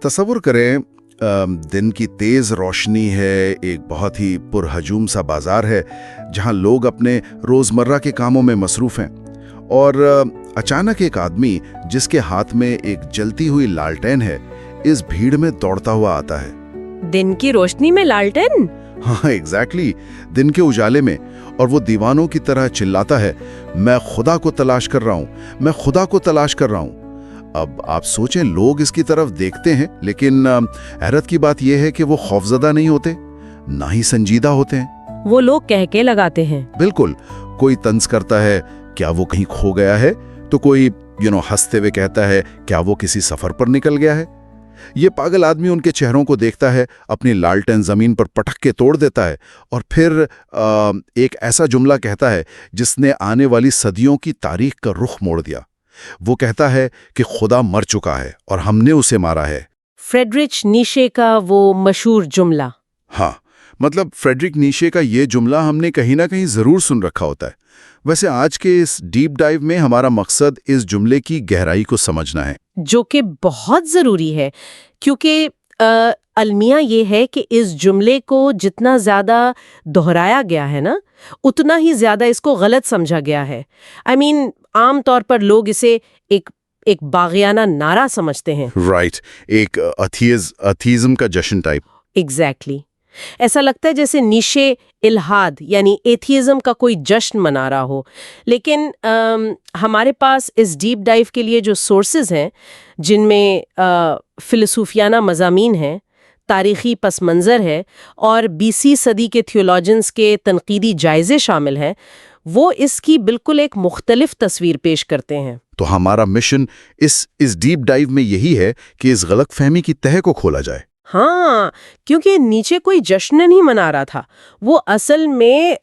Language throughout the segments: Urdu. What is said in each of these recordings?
تصور کریں دن کی تیز روشنی ہے، ایک بہت ہی پرہجوم سا بازار ہے جہاں لوگ اپنے روزمرہ کے کاموں میں مصروف ہیں، اور اچانک ایک آدمی جس کے ہاتھ میں ایک جلتی ہوئی لالٹین ہے اس بھیڑ میں دوڑتا ہوا آتا ہے۔ دن کی روشنی میں لالٹین؟ ہاں ایگزیکٹلی، دن کے اجالے میں، اور وہ دیوانوں کی طرح چلاتا ہے، میں خدا کو تلاش کر رہا ہوں، میں خدا کو تلاش کر رہا ہوں۔ اب آپ سوچیں، لوگ اس کی طرف دیکھتے ہیں، لیکن حیرت کی بات یہ ہے کہ وہ خوفزدہ نہیں ہوتے، نہ ہی سنجیدہ ہوتے ہیں۔ وہ لوگ کہہ کے لگاتے ہیں۔ بالکل، کوئی طنز کرتا ہے کیا وہ کہیں کھو گیا ہے، تو کوئی ہنستے ہوئے کہتا ہے کیا وہ کسی سفر پر نکل گیا ہے۔ یہ پاگل آدمی ان کے چہروں کو دیکھتا ہے، اپنی لالٹین زمین پر پٹک کے توڑ دیتا ہے، اور پھر ایک ایسا جملہ کہتا ہے جس نے آنے والی صدیوں کی تاریخ کا رخ موڑ دیا۔ وہ کہتا ہے کہ خدا مر چکا ہے اور ہم نے اسے مارا ہے۔ فریڈرک نیشے کا وہ مشہور جملہ۔ ہاں، مطلب فریڈرک نیشے کا یہ جملہ ہم نے کہیں نہ کہیں ضرور سن رکھا ہوتا ہے۔ ویسے آج کے اس ڈیپ ڈائیو میں ہمارا مقصد اس جملے کی گہرائی کو سمجھنا ہے، جو کہ بہت ضروری ہے، کیونکہ المیہ یہ ہے کہ اس جملے کو جتنا زیادہ دہرایا گیا ہے نا، اتنا ہی زیادہ اس کو غلط سمجھا گیا ہے۔ عام طور پر لوگ اسے ایک باغیانہ نعرہ سمجھتے ہیں۔ رائٹ، ایک اتھیزم کا جشن ٹائپ۔ ایگزیکٹلی، ایسا لگتا ہے جیسے نیشے الہاد یعنی ایتھیزم کا کوئی جشن منا رہا ہو۔ لیکن ہمارے پاس اس ڈیپ ڈائیو کے لیے جو سورسز ہیں، جن میں فلسفیانہ مضامین ہیں، تاریخی پس منظر ہے، اور 20ویں صدی کے تھیولوجنز کے تنقیدی جائزے شامل ہیں، وہ اس کی بالکل ایک مختلف تصویر پیش کرتے ہیں۔ تو ہمارا مشن اس ڈیپ ڈائیو میں یہی ہے کہ اس غلط فہمی کی تہہ کو کھولا جائے۔ ہاں، کیونکہ نیچے کوئی جشن نہیں منا رہا تھا، وہ اصل میں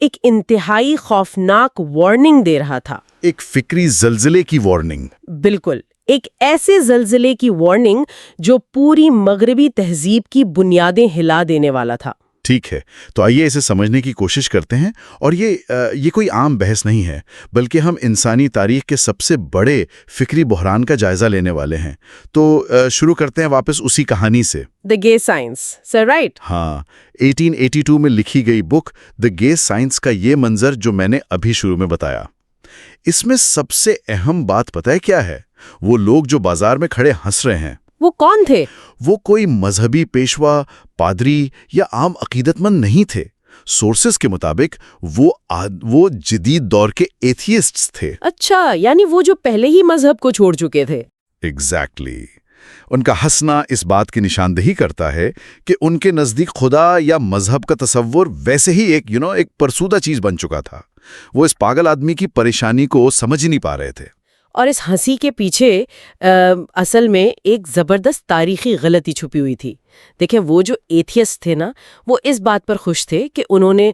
ایک انتہائی خوفناک وارننگ دے رہا تھا، ایک فکری زلزلے کی وارننگ۔ بالکل، ایک ایسے زلزلے کی وارننگ جو پوری مغربی تہذیب کی بنیادیں ہلا دینے والا تھا۔ ٹھیک ہے، تو آئیے اسے سمجھنے کی کوشش کرتے ہیں، اور یہ کوئی عام بحث نہیں ہے، بلکہ ہم انسانی تاریخ کے سب سے بڑے فکری بحران کا جائزہ لینے والے ہیں۔ تو شروع کرتے ہیں واپس اسی کہانی سے، دی گے سائنس، سر رائٹ؟ ہاں، 1882 میں لکھی گئی بک دی گے سائنس کا یہ منظر جو میں نے ابھی شروع میں بتایا، اس میں سب سے اہم بات پتہ ہے کیا ہے؟ وہ لوگ جو بازار میں کھڑے ہنس رہے ہیں، وہ کون تھے؟ وہ کوئی مذہبی پیشوا، پادری یا عام عقیدت مند نہیں تھے۔ سورسز کے مطابق وہ جدید دور کے ایتھیسٹس تھے۔ اچھا، یعنی وہ جو پہلے ہی مذہب کو چھوڑ چکے تھے۔ ایگزیکٹلی، ان کا ہنسنا اس بات کی نشاندہی کرتا ہے کہ ان کے نزدیک خدا یا مذہب کا تصور ویسے ہی ایک فرسودہ چیز بن چکا تھا۔ وہ اس پاگل آدمی کی پریشانی کو سمجھ ہی نہیں پا رہے تھے۔ اور اس ہنسی کے پیچھے اصل میں ایک زبردست تاریخی غلطی چھپی ہوئی تھی۔ دیکھیں، وہ جو ایتھیسٹ تھے نا، وہ اس بات پر خوش تھے کہ انہوں نے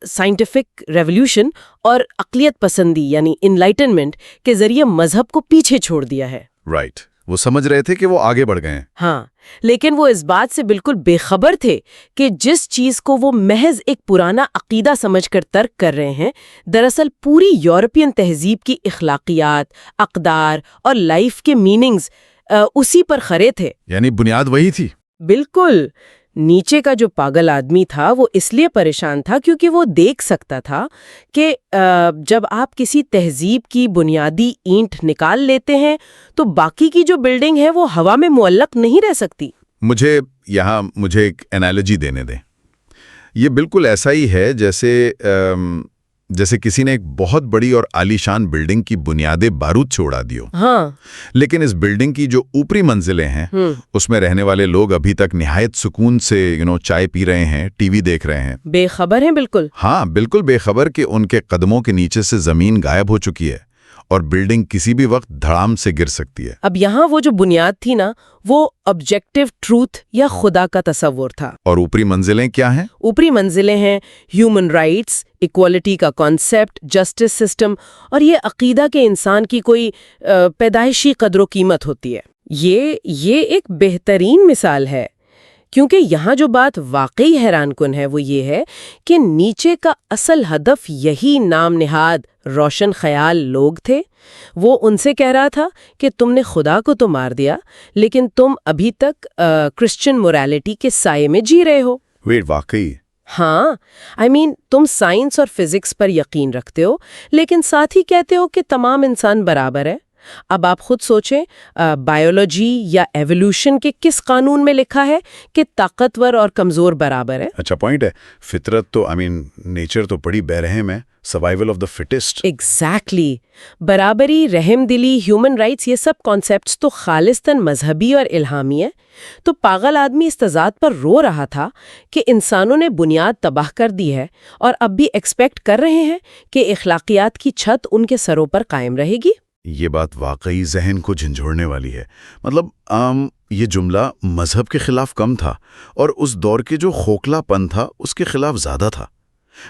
سائنٹیفک ریولوشن اور عقلیت پسندی یعنی انلائٹنمنٹ کے ذریعے مذہب کو پیچھے چھوڑ دیا ہے۔ رائٹ، وہ سمجھ رہے تھے کہ وہ آگے بڑھ گئے ہیں۔ ہاں، لیکن وہ اس بات سے بالکل بے خبر تھے کہ جس چیز کو وہ محض ایک پرانا عقیدہ سمجھ کر ترک کر رہے ہیں، دراصل پوری یورپین تہذیب کی اخلاقیات، اقدار اور لائف کے میننگز اسی پر کھڑے تھے۔ یعنی بنیاد وہی تھی۔ بالکل۔ نیچے کا جو پاگل آدمی تھا وہ اس لیے پریشان تھا کیونکہ وہ دیکھ سکتا تھا کہ جب آپ کسی تہذیب کی بنیادی اینٹ نکال لیتے ہیں تو باقی کی جو بلڈنگ ہے وہ ہوا میں معلق نہیں رہ سکتی۔ مجھے ایک انالوجی دینے دیں۔ یہ بالکل ایسا ہی ہے جیسے کسی نے ایک بہت بڑی اور عالیشان بلڈنگ کی بنیادیں بارود سے اڑا دی ہو۔ ہاں، لیکن اس بلڈنگ کی جو اوپری منزلیں ہیں اس میں رہنے والے لوگ ابھی تک نہایت سکون سے چائے پی رہے ہیں، ٹی وی دیکھ رہے ہیں، بے خبر ہیں۔ بالکل، ہاں بالکل بے خبر کہ ان کے قدموں کے نیچے سے زمین غائب ہو چکی ہے اور بلڈنگ کسی بھی وقت دھڑام سے گر سکتی ہے۔ اب یہاں وہ جو بنیاد تھی نا، وہ آبجیکٹیو ٹروتھ یا خدا کا تصور تھا۔ اور اوپری منزلیں کیا ہیں؟ اوپری منزلیں ہیں ہیومن رائٹس، ایکوالٹی کا کانسیپٹ، جسٹس سسٹم، اور یہ عقیدہ کہ انسان کی کوئی پیدائشی قدر و قیمت ہوتی ہے۔ یہ ایک بہترین مثال ہے کیونکہ یہاں جو بات واقعی حیران کن ہے وہ یہ ہے کہ نیچے کا اصل ہدف یہی نام نہاد روشن خیال لوگ تھے. وہ ان سے کہہ رہا تھا کہ تم نے خدا کو تو مار دیا لیکن تم ابھی تک کرسچن موریلٹی کے سائے میں جی رہے ہو. ویٹ، واقعی؟ ہاں، تم سائنس اور فزکس پر یقین رکھتے ہو لیکن ساتھ ہی کہتے ہو کہ تمام انسان برابر ہے. اب آپ خود سوچیں، بائیولوجی یا ایوولوشن کے کس قانون میں لکھا ہے کہ طاقتور اور کمزور برابر ہے؟ اچھا پوائنٹ ہے. فطرت تو نیچر تو بڑی بے رحم ہے. Survival of the fittest. Exactly. برابری، رحم دلی، ہیومن رائٹس، یہ سب کانسیپٹس تو خالصتاً مذہبی اور الہامی ہیں. تو پاگل آدمی اس تضاد پر رو رہا تھا کہ انسانوں نے بنیاد تباہ کر دی ہے اور اب بھی ایکسپیکٹ کر رہے ہیں کہ اخلاقیات کی چھت ان کے سروں پر قائم رہے گی. یہ بات واقعی ذہن کو جھنجھوڑنے والی ہے. یہ جملہ مذہب کے خلاف کم تھا اور اس دور کے جو کھوکھلا پن تھا اس کے خلاف زیادہ تھا.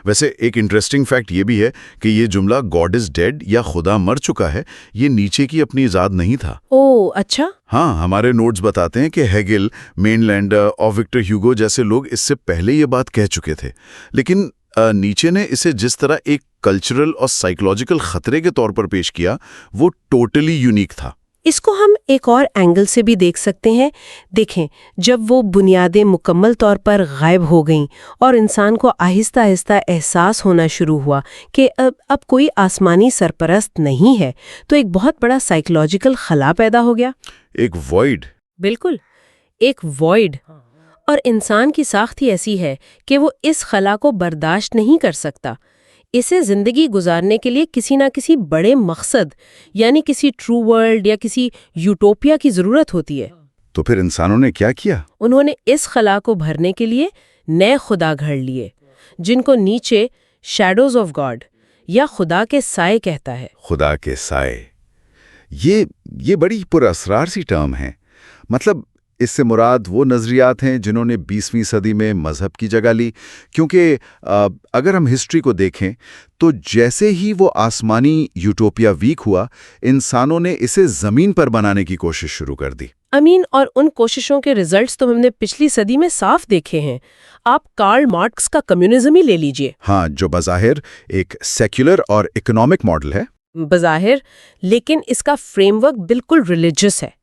ویسے ایک انٹرسٹنگ فیکٹ یہ بھی ہے کہ یہ جملہ گاڈ از ڈیڈ یا خدا مر چکا ہے یہ نیچے کی اپنی ایجاد نہیں تھا. اوہ اچھا. ہاں، ہمارے نوٹس بتاتے ہیں کہ ہیگل، مین لینڈر اور وکٹر ہیوگو جیسے لوگ اس سے پہلے یہ بات کہہ چکے تھے، لیکن نیچے نے اسے جس طرح ایک کلچرل اور سائیکولوجیکل خطرے کے طور پر پیش کیا وہ ٹوٹلی یونیک تھا. اس کو ہم ایک اور اینگل سے بھی دیکھ سکتے ہیں. دیکھیں، جب وہ بنیادیں مکمل طور پر غائب ہو گئیں اور انسان کو آہستہ آہستہ احساس ہونا شروع ہوا کہ اب کوئی آسمانی سرپرست نہیں ہے، تو ایک بہت بڑا سائیکولوجیکل خلا پیدا ہو گیا. ایک وائڈ. بالکل، ایک وائڈ. اور انسان کی ساخت ہی ایسی ہے کہ وہ اس خلا کو برداشت نہیں کر سکتا. اسے زندگی گزارنے کے لیے کسی نہ کسی بڑے مقصد یعنی کسی ٹرو ورلڈ یا کسی یوٹوپیا کی ضرورت ہوتی ہے. تو پھر انسانوں نے کیا کیا؟ انہوں نے اس خلا کو بھرنے کے لیے نئے خدا گھڑ لیے جن کو نیچے شیڈوز آف گاڈ یا خدا کے سائے کہتا ہے. خدا کے سائے، یہ بڑی پر اسرار سی ٹرم ہے. مطلب اس سے مراد وہ نظریات ہیں جنہوں نے 20ویں صدی میں مذہب کی جگہ لی، کیونکہ اگر ہم ہسٹری کو دیکھیں تو جیسے ہی وہ آسمانی یوٹوپیا ویک ہوا، انسانوں نے اسے زمین پر بنانے کی کوشش شروع کر دی. اور ان کوششوں کے ریزلٹس تو ہم نے پچھلی صدی میں صاف دیکھے ہیں. آپ کارل مارکس کا کمیونزم ہی لے لیجئے. ہاں، جو بظاہر ایک سیکولر اور اکنامک ماڈل ہے. بظاہر، لیکن اس کا فریم ورک بالکل ریلیجس ہے.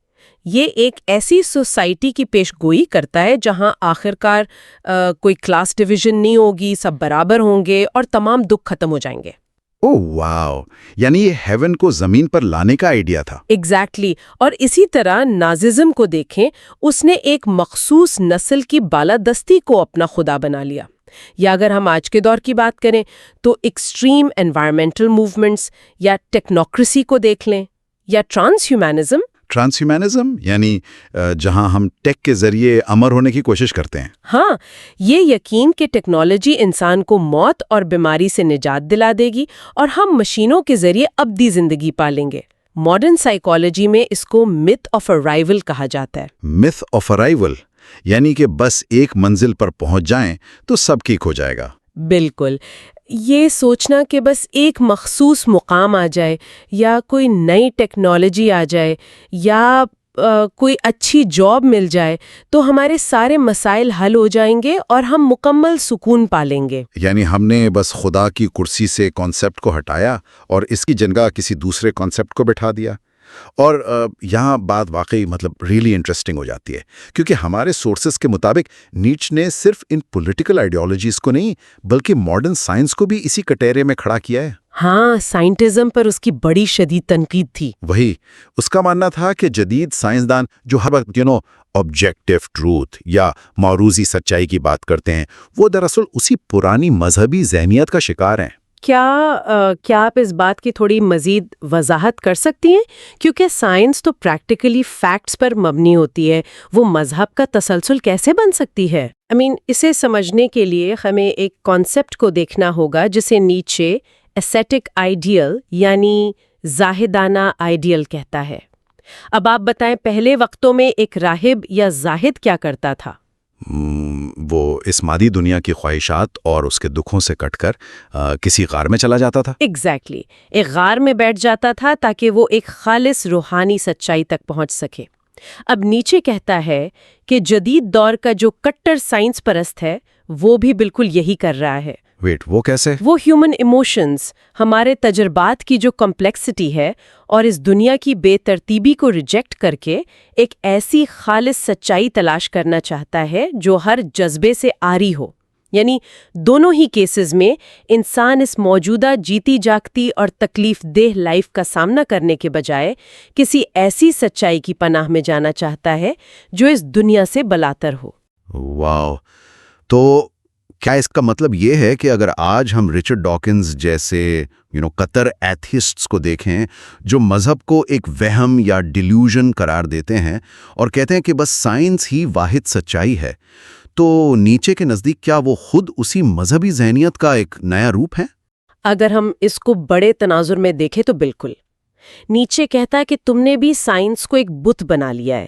یہ ایک ایسی سوسائٹی کی پیش گوئی کرتا ہے جہاں آخرکار کوئی کلاس ڈویژن نہیں ہوگی، سب برابر ہوں گے اور تمام دکھ ختم ہو جائیں گے. اوہ واو، یعنی یہ ہیون کو زمین پر لانے کا آئیڈیا تھا. ایگزیکٹلی. اور اسی طرح ناززم کو دیکھیں، اس نے ایک مخصوص نسل کی بالادستی کو اپنا خدا بنا لیا. یا اگر ہم آج کے دور کی بات کریں تو ایکسٹریم انوائرمنٹل موومنٹس یا ٹیکنوکریسی کو دیکھ لیں، یا ٹرانس ہیومنزم یعنی جہاں ہم ٹیک کے ذریعے امر ہونے کی کوشش کرتے ہیں. ہاں، یہ یقین کہ ٹیکنالوجی انسان کو موت اور بیماری سے نجات دلا دے گی اور ہم مشینوں کے ذریعے ابدی زندگی پالیں گے. ماڈرن سائیکالوجی میں اس کو myth of arrival کہا جاتا ہے. myth of arrival یعنی کہ بس ایک منزل پر پہنچ جائیں تو سب ٹھیک ہو جائے گا. بالکل. یہ سوچنا کہ بس ایک مخصوص مقام آ جائے یا کوئی نئی ٹیکنالوجی آ جائے یا کوئی اچھی جاب مل جائے تو ہمارے سارے مسائل حل ہو جائیں گے اور ہم مکمل سکون پالیں گے. یعنی ہم نے بس خدا کی کرسی سے کانسیپٹ کو ہٹایا اور اس کی جگہ کسی دوسرے کانسیپٹ کو بٹھا دیا. اور یہاں بات واقعی ریئلی انٹرسٹنگ ہو جاتی ہے کیونکہ ہمارے سورسز کے مطابق نیچے نے صرف ان پولیٹیکل آئیڈیالوجیز کو نہیں بلکہ ماڈرن سائنس کو بھی اسی کٹہرے میں کھڑا کیا ہے. ہاں، سائنٹزم پر اس کی بڑی شدید تنقید تھی. وہی اس کا ماننا تھا کہ جدید سائنسدان جو ہر وقت آبجیکٹیو ٹروتھ یا معروضی سچائی کی بات کرتے ہیں وہ دراصل اسی پرانی مذہبی ذہنیت کا شکار ہیں. کیا آپ اس بات کی تھوڑی مزید وضاحت کر سکتی ہیں؟ کیونکہ سائنس تو پریکٹیکلی فیکٹس پر مبنی ہوتی ہے، وہ مذہب کا تسلسل کیسے بن سکتی ہے؟ اسے سمجھنے کے لیے ہمیں ایک کانسیپٹ کو دیکھنا ہوگا جسے نیچے ایسیٹک آئیڈیل یعنی زاہدانہ آئیڈیل کہتا ہے. اب آپ بتائیں، پہلے وقتوں میں ایک راہب یا زاہد کیا کرتا تھا؟ وہ اس مادی دنیا کی خواہشات اور اس کے دکھوں سے کٹ کر کسی غار میں چلا جاتا تھا. ایگزیکٹلی. ایک غار میں بیٹھ جاتا تھا تاکہ وہ ایک خالص روحانی سچائی تک پہنچ سکے. اب نیچے کہتا ہے کہ جدید دور کا جو کٹر سائنس پرست ہے وہ بھی بالکل یہی کر رہا ہے۔ ویٹ، وہ کیسے؟ وہ ہیومن ایموشنز، ہمارے تجربات کی جو کمپلیکسٹی ہے اور اس دنیا کی بے ترتیبی کو ریجیکٹ کر کے ایک ایسی خالص سچائی تلاش کرنا چاہتا ہے جو ہر جذبے سے آری ہو۔ یعنی دونوں ہی کیسز میں انسان اس موجودہ جیتی جاگتی اور تکلیف دہ لائف کا سامنا کرنے کے بجائے کسی ایسی سچائی کی پناہ میں جانا چاہتا ہے جو اس دنیا سے بلاتر ہو۔ واو! تو کیا اس کا مطلب یہ ہے کہ اگر آج ہم رچرڈ ڈاکنز جیسے قطر ایتھیسٹس کو دیکھیں جو مذہب کو ایک وہم یا ڈیلیوژن قرار دیتے ہیں اور کہتے ہیں کہ بس سائنس ہی واحد سچائی ہے، تو نیچے کے نزدیک کیا وہ خود اسی مذہبی ذہنیت کا ایک نیا روپ ہے؟ اگر ہم اس کو بڑے تناظر میں دیکھیں تو بالکل۔ نیچے کہتا ہے کہ تم نے بھی سائنس کو ایک بت بنا لیا ہے،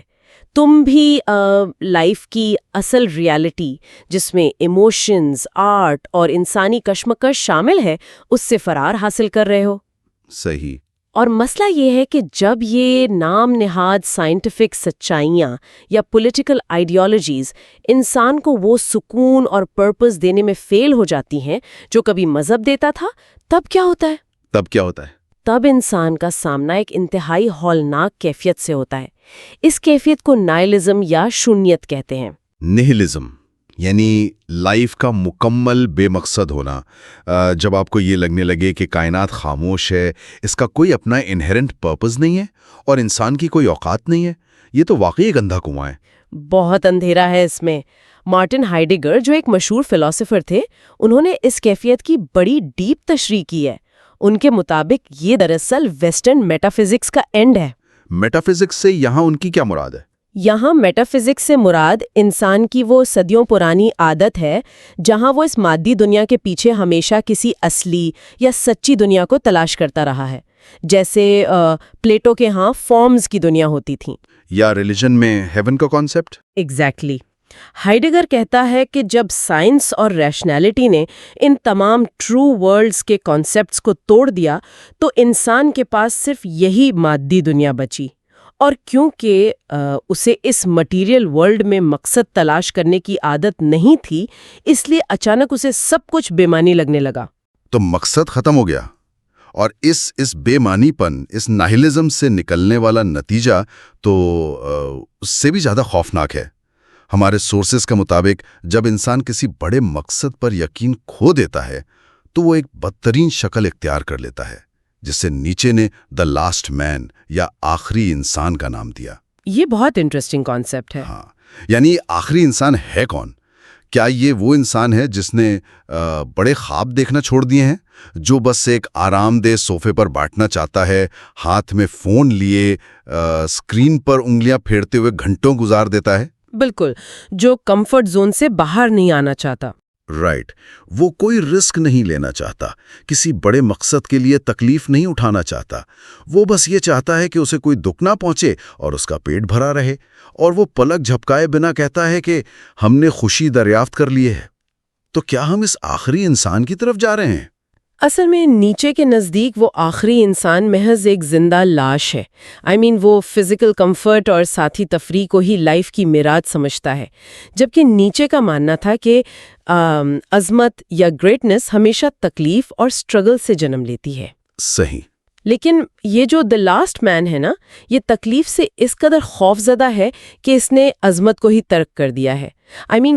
تم بھی لائف کی اصل ریالٹی جس میں ایموشنز، آرٹ اور انسانی کشمکش شامل ہے اس سے فرار حاصل کر رہے ہو۔ صحیح۔ اور مسئلہ یہ ہے کہ جب یہ نام نہاد سائنٹیفک سچائیاں یا پولیٹیکل آئیڈیالوجیز انسان کو وہ سکون اور پرپس دینے میں فیل ہو جاتی ہیں جو کبھی مذہب دیتا تھا، تب کیا ہوتا ہے؟ تب انسان کا سامنا ایک انتہائی ہولناک کیفیت سے ہوتا ہے۔ اس کیفیت کو نائلزم یا شونیت کہتے ہیں۔ نہلزم یعنی لائف کا مکمل بے مقصد ہونا، جب آپ کو یہ لگنے لگے کہ کائنات خاموش ہے، اس کا کوئی اپنا انہیرنٹ پرپز نہیں ہے اور انسان کی کوئی اوقات نہیں ہے، یہ تو واقعی ایک اندھا کنواں ہے۔ بہت اندھیرا ہے اس میں۔ مارٹن ہائیڈگر جو ایک مشہور فلسفر تھے، انہوں نے اس کیفیت کی بڑی ڈیپ تشریح کی ہے۔ ان کے مطابق یہ دراصل ویسٹرن میٹا فزکس کا اینڈ ہے۔ میٹا فزکس سے یہاں ان کی کیا مراد ہے؟ یہاں میٹا فزکس سے مراد انسان کی وہ صدیوں پرانی عادت ہے جہاں وہ اس مادی دنیا کے پیچھے ہمیشہ کسی اصلی یا سچی دنیا کو تلاش کرتا رہا ہے، جیسے پلیٹو کے ہاں فارمز کی دنیا ہوتی تھیں، یا ریلیجن میں ہیون کا کانسیپٹ۔ ایگزیکٹلی۔ ہائیڈگر کہتا ہے کہ جب سائنس اور ریشنالٹی نے ان تمام ٹرو ورلڈز کے کانسیپٹس کو توڑ دیا تو انسان کے پاس صرف یہی مادی دنیا بچی، اور کیونکہ اسے اس مٹیریل ورلڈ میں مقصد تلاش کرنے کی عادت نہیں تھی، اس لیے اچانک اسے سب کچھ بے معنی لگنے لگا۔ تو مقصد ختم ہو گیا، اور اس بے معنی پن، اس ناہلزم سے نکلنے والا نتیجہ تو اس سے بھی زیادہ خوفناک ہے۔ ہمارے سورسز کے مطابق جب انسان کسی بڑے مقصد پر یقین کھو دیتا ہے تو وہ ایک بدترین شکل اختیار کر لیتا ہے، جس سے نیچے نے دا لاسٹ مین یا آخری انسان کا نام دیا۔ یہ بہت انٹرسٹنگ کانسیپٹ ہے۔ ہاں، یعنی آخری انسان ہے کون؟ کیا یہ وہ انسان ہے جس نے بڑے خواب دیکھنا چھوڑ دیے ہیں، جو بس ایک آرام دہ صوفے پر بیٹھنا چاہتا ہے، ہاتھ میں فون لیے اسکرین پر انگلیاں پھیرتے ہوئے گھنٹوں گزار دیتا ہے؟ بالکل، جو کمفرٹ زون سے باہر نہیں آنا چاہتا۔ رائٹ، وہ کوئی رسک نہیں لینا چاہتا، کسی بڑے مقصد کے لیے تکلیف نہیں اٹھانا چاہتا، وہ بس یہ چاہتا ہے کہ اسے کوئی دکھ نہ پہنچے اور اس کا پیٹ بھرا رہے، اور وہ پلک جھپکائے بنا کہتا ہے کہ ہم نے خوشی دریافت کر لی ہے۔ تو کیا ہم اس آخری انسان کی طرف جا رہے ہیں؟ اصل میں نیچے کے نزدیک وہ آخری انسان محض ایک زندہ لاش ہے۔ وہ فزیکل کمفرٹ اور ساتھی تفریح کو ہی لائف کی میراث سمجھتا ہے، جبکہ نیچے کا ماننا تھا کہ عظمت یا گریٹنس ہمیشہ تکلیف اور سٹرگل سے جنم لیتی ہے۔ صحیح۔ لیکن یہ جو دی لاسٹ مین ہے نا، یہ تکلیف سے اس قدر خوف زدہ ہے کہ اس نے عظمت کو ہی ترک کر دیا ہے۔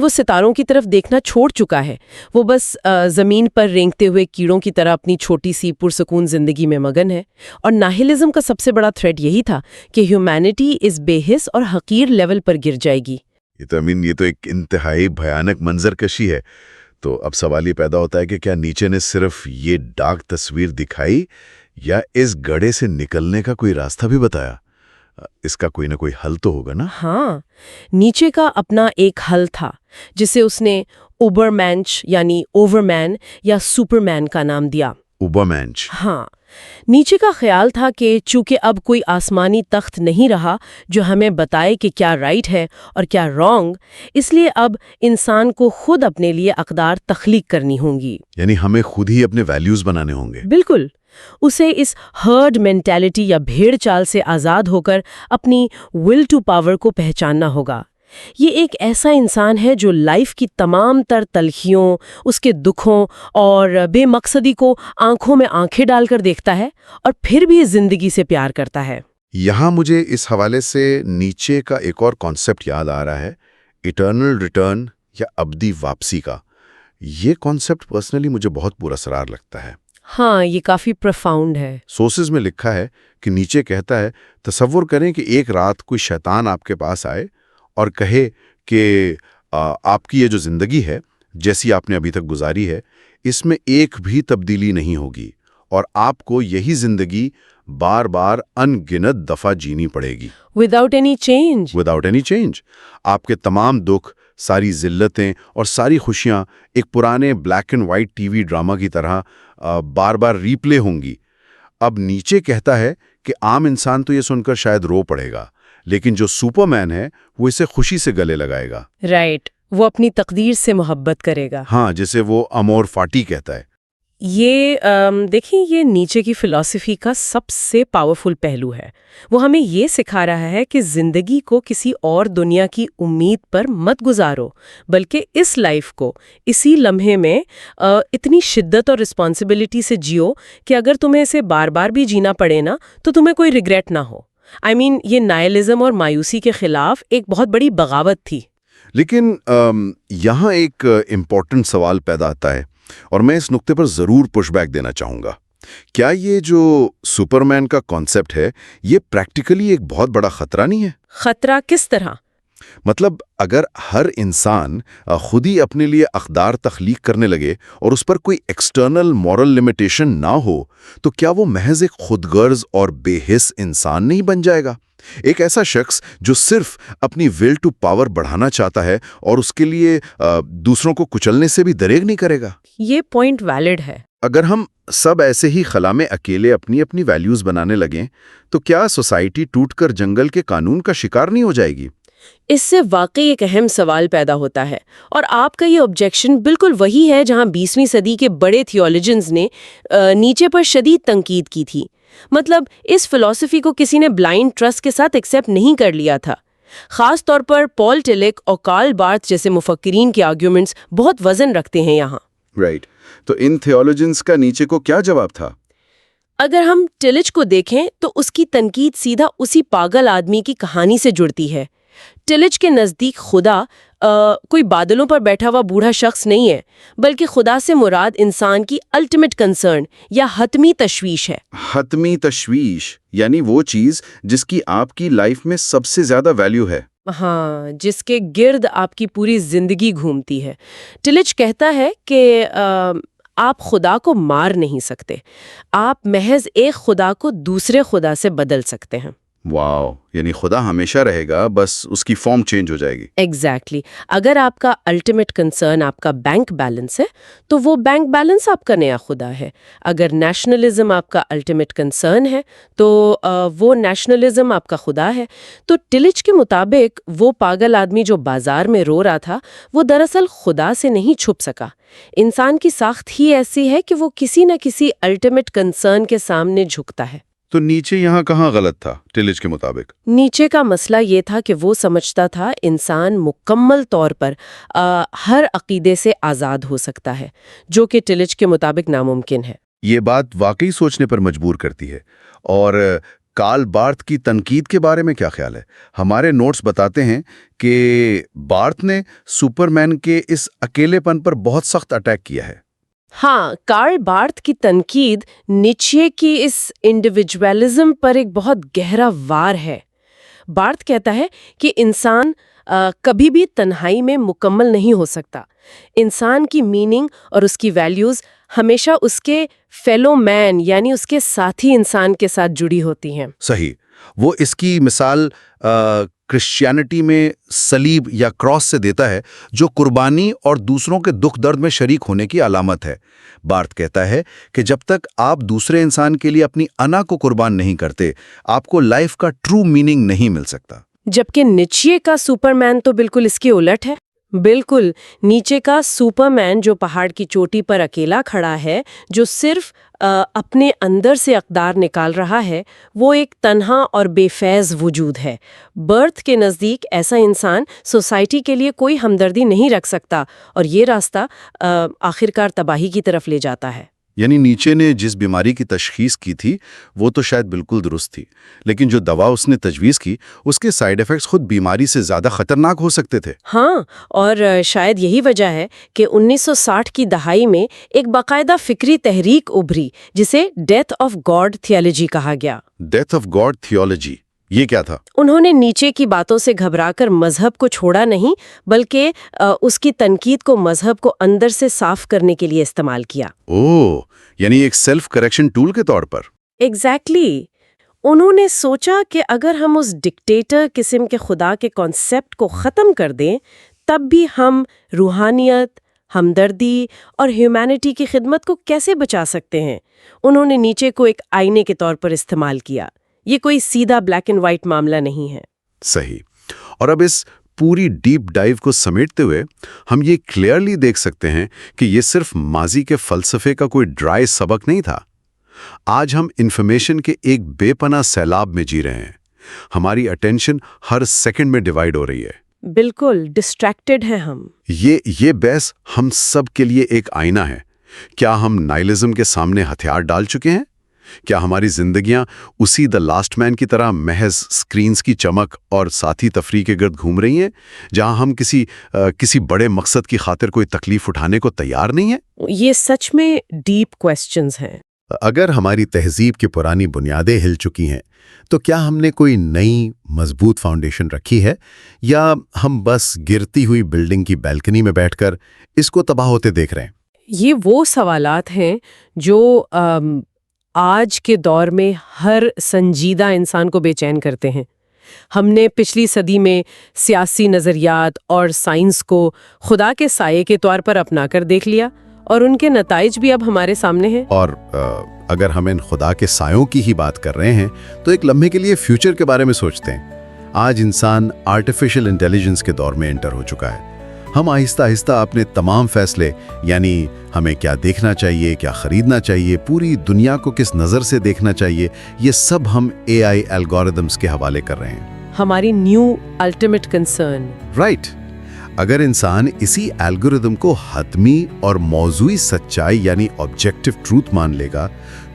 وہ ستاروں کی طرف دیکھنا چھوڑ چکا ہے، وہ بس زمین پر رینگتے ہوئے کیڑوں کی طرح اپنی چھوٹی سی پرسکون زندگی میں مگن ہے۔ اور ناہلزم کا سب سے بڑا تھریٹ یہی تھا کہ ہیومینٹی اس بے حس اور حقیر لیول پر گر جائے گی۔ یہ تو ایک انتہائی بھیانک منظر کشی ہے۔ تو اب سوال یہ پیدا ہوتا ہے کہ کیا نیچے نے صرف یہ ڈارک تصویر دکھائی یا اس گڑھے سے نکلنے کا کوئی راستہ بھی بتایا؟ اس کا کوئی نہ کوئی حل تو ہوگا نا؟ ہاں، نیچے کا اپنا ایک حل تھا جسے اس نے اوبرمینچ یعنی اوورمین یا سپرمین کا نام دیا۔ اوبرمینچ۔ ہاں، نیچے کا خیال تھا کہ چونکہ اب کوئی آسمانی تخت نہیں رہا جو ہمیں بتائے کہ کیا رائٹ ہے اور کیا رانگ، اس لیے اب انسان کو خود اپنے لیے اقدار تخلیق کرنی ہوں گی۔ یعنی ہمیں خود ہی اپنے ویلیوز بنانے ہوں گے۔ بالکل، اسے اس ہرڈ مینٹالٹی یا بھیڑ چال سے آزاد ہو کر اپنی ول ٹو پاور کو پہچاننا ہوگا۔ یہ ایک ایسا انسان ہے جو لائف کی تمام تر تلخیوں، اس کے دکھوں اور بے مقصدی کو آنکھوں میں آنکھیں ڈال کر دیکھتا ہے اور پھر بھی زندگی سے پیار کرتا ہے۔ یہاں مجھے اس حوالے سے نیچے کا ایک اور کانسیپٹ یاد آ رہا ہے، ایٹرنل ریٹرن یا ابدی واپسی کا۔ یہ کانسیپٹ پرسنلی مجھے بہت پراسرار لگتا ہے۔ ہاں، یہ کافی پروفاؤنڈ ہے۔ سورسز میں لکھا ہے کہ نیچے کہتا ہے، تصور کریں کہ ایک رات کوئی شیطان آپ کے پاس آئے اور کہے کہ آپ کی یہ جو زندگی ہے جیسی آپ نے ابھی تک گزاری ہے، اس میں ایک بھی تبدیلی نہیں ہوگی اور آپ کو یہی زندگی بار بار ان گنت دفعہ جینی پڑے گی without any change. Without any change. آپ کے تمام دکھ، ساری ذلتیں اور ساری خوشیاں ایک پرانے black and white T V drama کی طرح بار بار ریپلے ہوں گی۔ اب نیچے کہتا ہے کہ عام انسان تو یہ سن کر شاید رو پڑے گا، لیکن جو سپرمین ہے وہ اسے خوشی سے گلے لگائے گا۔ رائٹ، وہ اپنی تقدیر سے محبت کرے گا۔ ہاں، جسے وہ امور فاٹی کہتا ہے۔ یہ دیکھیں، یہ نیچے کی فلسفی کا سب سے پاورفل پہلو ہے۔ وہ ہمیں یہ سکھا رہا ہے کہ زندگی کو کسی اور دنیا کی امید پر مت گزارو، بلکہ اس لائف کو اسی لمحے میں اتنی شدت اور رسپانسبلٹی سے جیو کہ اگر تمہیں اسے بار بار بھی جینا پڑے نا تو تمہیں کوئی ریگریٹ نہ ہو۔ یہ نائلزم اور مایوسی کے خلاف ایک بہت بڑی بغاوت تھی۔ لیکن یہاں ایک امپورٹنٹ سوال پیدا آتا ہے اور میں اس نقطے پر ضرور پش بیک دینا چاہوں گا۔ کیا یہ جو سپرمین کا کانسیپٹ ہے یہ پریکٹیکلی ایک بہت بڑا خطرہ نہیں ہے؟ خطرہ کس طرح؟ مطلب اگر ہر انسان خود ہی اپنے لیے اقدار تخلیق کرنے لگے اور اس پر کوئی ایکسٹرنل مورل لمیٹیشن نہ ہو تو کیا وہ محض ایک خود غرض اور بے حس انسان نہیں بن جائے گا؟ ایک ایسا شخص جو صرف اپنی ول ٹو پاور بڑھانا چاہتا ہے اور اس کے لیے دوسروں کو کچلنے سے بھی دریغ نہیں کرے گا۔ یہ پوائنٹ ویلڈ ہے۔ اگر ہم سب ایسے ہی خلا میں اکیلے اپنی اپنی ویلیوز بنانے لگیں تو کیا سوسائٹی ٹوٹ کر جنگل کے قانون کا شکار نہیں ہو جائے گی؟ اس سے واقعی ایک اہم سوال پیدا ہوتا ہے، اور آپ کا یہ آبجیکشن بالکل وہی ہے جہاں 20ویں صدی کے بڑے تھیولوجنز نے نیچے پر شدید تنقید کی تھی۔ مطلب اس فلسفی کو کسی نے بلائنڈ ٹرسٹ کے ساتھ ایکسیپٹ نہیں کر لیا تھا۔ خاص طور پر پال ٹیلک اور کارل بارتھ جیسے مفکرین کے آرگیومنٹس بہت وزن رکھتے ہیں یہاں۔ رائٹ، تو ان تھیولوجنز کا نیچے کو کیا جواب تھا؟ اگر ہم ٹیلچ کو دیکھیں تو اس کی تنقید سیدھا اسی پاگل آدمی کی کہانی سے جڑتی ہے۔ ٹیلچ کے نزدیک خدا کوئی بادلوں پر بیٹھا ہوا بوڑھا شخص نہیں ہے، بلکہ خدا سے مراد انسان کی الٹیمیٹ کنسرن یا حتمی تشویش ہے۔ حتمی تشویش یعنی وہ چیز جس کی آپ کی لائف میں سب سے زیادہ ویلیو ہے۔ ہاں، جس کے گرد آپ کی پوری زندگی گھومتی ہے۔ ٹیلچ کہتا ہے کہ آپ خدا کو مار نہیں سکتے، آپ محض ایک خدا کو دوسرے خدا سے بدل سکتے ہیں۔ واو، یعنی خدا ہمیشہ رہے گا، بس اس کی فارم چینج ہو جائے گی۔ ایگزیکٹلی۔ اگر آپ کا الٹیمیٹ کنسرن آپ کا بینک بیلنس ہے تو وہ بینک بیلنس آپ کا نیا خدا ہے۔ اگر نیشنلزم آپ کا الٹیمیٹ کنسرن ہے تو وہ نیشنلزم آپ کا خدا ہے۔ تو ٹیلچ کے مطابق وہ پاگل آدمی جو بازار میں رو رہا تھا وہ دراصل خدا سے نہیں چھپ سکا۔ انسان کی ساخت ہی ایسی ہے کہ وہ کسی نہ کسی الٹیمیٹ کنسرن کے سامنے جھکتا ہے۔ تو نیچے یہاں کہاں غلط تھا ٹیلچ کے مطابق؟ نیچے کا مسئلہ یہ تھا کہ وہ سمجھتا تھا انسان مکمل طور پر ہر عقیدے سے آزاد ہو سکتا ہے، جو کہ ٹیلچ کے مطابق ناممکن ہے۔ یہ بات واقعی سوچنے پر مجبور کرتی ہے۔ اور کارل بارتھ کی تنقید کے بارے میں کیا خیال ہے؟ ہمارے نوٹس بتاتے ہیں کہ بارتھ نے سپرمین کے اس اکیلے پن پر بہت سخت اٹیک کیا ہے۔ ہاں، کارل بارتھ کی تنقید نیچے کی اس انڈیویجولزم پر ایک بہت گہرا وار ہے۔ بارتھ کہتا ہے کہ انسان کبھی بھی تنہائی میں مکمل نہیں ہو سکتا۔ انسان کی میننگ اور اس کی ویلیوز ہمیشہ اس کے فیلو مین یعنی اس کے ساتھی انسان کے ساتھ جڑی ہوتی ہیں۔ صحیح۔ وہ اس کی مثال کرسچینٹی میں صلیب یا کراس سے دیتا ہے، جو قربانی اور دوسروں کے دکھ درد میں شریک ہونے کی علامت ہے۔ بارتھ کہتا ہے کہ جب تک آپ دوسرے انسان کے لیے اپنی انا کو قربان نہیں کرتے، آپ کو لائف کا ٹرو میننگ نہیں مل سکتا۔ جبکہ نیچے کا سپرمین تو بالکل اس کے الٹ ہے۔ بالکل، نیچے کا سپرمین جو پہاڑ کی چوٹی پر اکیلا کھڑا ہے، جو صرف اپنے اندر سے اقدار نکال رہا ہے وہ ایک تنہا اور بے فیض وجود ہے۔ برتھ کے نزدیک ایسا انسان سوسائٹی کے لیے کوئی ہمدردی نہیں رکھ سکتا اور یہ راستہ آخرکار تباہی کی طرف لے جاتا ہے۔ یعنی نیچے نے جس بیماری کی تشخیص کی تھی وہ تو شاید بالکل درست تھی، لیکن جو دوا اس نے تجویز کی اس کے سائیڈ ایفیکٹس خود بیماری سے زیادہ خطرناک ہو سکتے تھے۔ ہاں، اور شاید یہی وجہ ہے کہ 1960 کی دہائی میں ایک باقاعدہ فکری تحریک ابھری جسے ڈیتھ آف گاڈ تھیالوجی کہا گیا۔ ڈیتھ آف گاڈ تھیولوجی، یہ کیا تھا؟ انہوں نے نیچے کی باتوں سے گھبرا کر مذہب کو چھوڑا نہیں، بلکہ اس کی تنقید کو مذہب کو اندر سے صاف کرنے کے لیے استعمال کیا۔ اوہ، یعنی ایک سیلف کریکشن ٹول کے طور پر۔ ایگزیکٹلی، انہوں نے سوچا کہ اگر ہم اس ڈکٹیٹر قسم کے خدا کے کانسیپٹ کو ختم کر دیں تب بھی ہم روحانیت، ہمدردی اور ہیومینٹی کی خدمت کو کیسے بچا سکتے ہیں۔ انہوں نے نیچے کو ایک آئینے کے طور پر استعمال کیا۔ یہ کوئی سیدھا بلیک اینڈ وائٹ معاملہ نہیں ہے۔ صحیح۔ اور اب اس پوری ڈیپ ڈائیو کو سمیٹتے ہوئے ہم یہ کلیئرلی دیکھ سکتے ہیں کہ یہ صرف ماضی کے فلسفے کا کوئی ڈرائی سبق نہیں تھا۔ آج ہم انفارمیشن کے ایک بے پناہ سیلاب میں جی رہے ہیں۔ ہماری اٹینشن ہر سیکنڈ میں ڈیوائیڈ ہو رہی ہے۔ بالکل ڈسٹریکٹڈ ہیں ہم۔ یہ بحث ہم سب کے لیے ایک آئینہ ہے۔ کیا ہم نائلزم کے سامنے ہتھیار ڈال چکے ہیں؟ کیا ہماری زندگیاں اسی دا لاسٹ مین کی طرح محض سکرینز کی چمک اور ساتھی تفریح کے گرد گھوم رہی ہیں، جہاں ہم کسی بڑے مقصد کی خاطر کوئی تکلیف اٹھانے کو تیار نہیں ہیں؟ یہ سچ میں ڈیپ کویسچنز ہیں۔ اگر ہماری تہذیب کی پرانی بنیادیں ہل چکی ہیں تو کیا ہم نے کوئی نئی مضبوط فاؤنڈیشن رکھی ہے، یا ہم بس گرتی ہوئی بلڈنگ کی بیلکنی میں بیٹھ کر اس کو تباہ ہوتے دیکھ رہے ہیں؟ یہ وہ سوالات ہیں جو آج کے دور میں ہر سنجیدہ انسان کو بے چین کرتے ہیں۔ ہم نے پچھلی صدی میں سیاسی نظریات اور سائنس کو خدا کے سائے کے طور پر اپنا کر دیکھ لیا، اور ان کے نتائج بھی اب ہمارے سامنے ہیں۔ اور اگر ہم ان خدا کے سایوں کی ہی بات کر رہے ہیں تو ایک لمحے کے لیے فیوچر کے بارے میں سوچتے ہیں۔ آج انسان آرٹیفیشل انٹیلیجنس کے دور میں انٹر ہو چکا ہے۔ ہم آہستہ آہستہ اپنے تمام فیصلے، یعنی ہمیں کیا دیکھنا چاہیے، کیا خریدنا چاہیے، پوری دنیا کو کس نظر سے دیکھنا چاہیے، یہ سب ہم AI الگوریدمز کے حوالے کر رہے ہیں۔ ہماری نیو الٹیمیٹ کنسرن۔ رائٹ۔ اگر انسان اسی الگوریدم کو حتمی اور موضوعی سچائی یعنی آبجیکٹیو ٹروتھ مان لے گا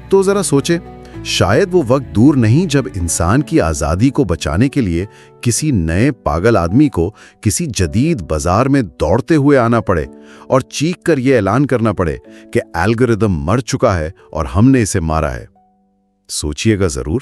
تو ذرا سوچے، شاید وہ وقت دور نہیں جب انسان کی آزادی کو بچانے کے لیے کسی نئے پاگل آدمی کو کسی جدید بازار میں دوڑتے ہوئے آنا پڑے اور چیخ کر یہ اعلان کرنا پڑے کہ الگوریدم مر چکا ہے اور ہم نے اسے مارا ہے۔ سوچئے گا ضرور۔